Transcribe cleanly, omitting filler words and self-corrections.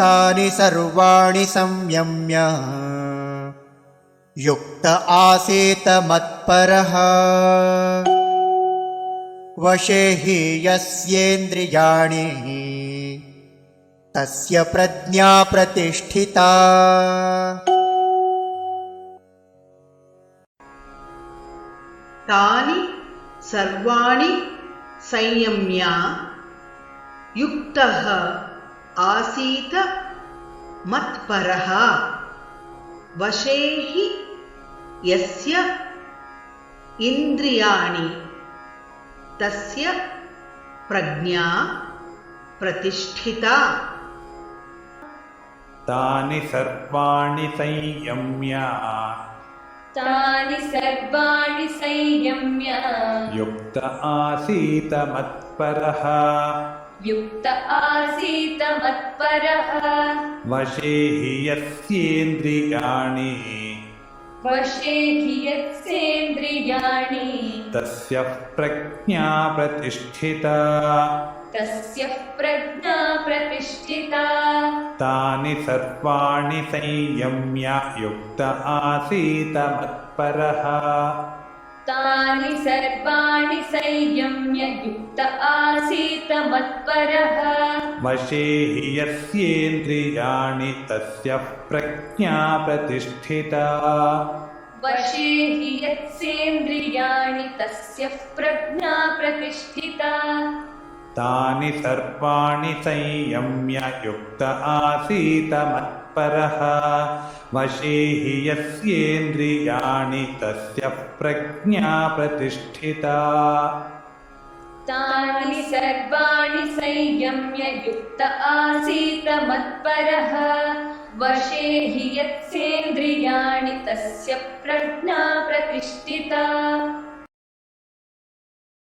तानि सर्वाणि संयम्य युक्त आसीत मत्परः वशे हि यस्येन्द्रियाणि तस्य प्रज्ञा प्रतिष्ठिता। तानि सर्वाणि संयम्य युक्तः आसीत मत्परः वशे हि यस्य इन्द्रियाणि तस्य प्रज्ञा प्रतिष्ठिता। तानि सर्वाणि संयम्य युक्त आसीत मत्परः वशे हि यस्येन्द्रियाणि तस्य प्रज्ञा प्रतिष्ठिता। तानि सर्वाणि संयम्य युक्त आसीत मत्परः वशे हि यस्येन्द्रियाणि तस्य प्रज्ञा प्रतिष्ठिता। तानि सर्वाणि संयम्य युक्त आसीत मत्परः वशे हि यस्येन्द्रियाणि तस्य प्रज्ञा प्रतिष्ठिता। तानि सर्वाणि संयम्य युक्त आसीत मत्परः वशे हि यस्येन्द्रियाणि तस्य प्रज्ञा प्रतिष्ठिता।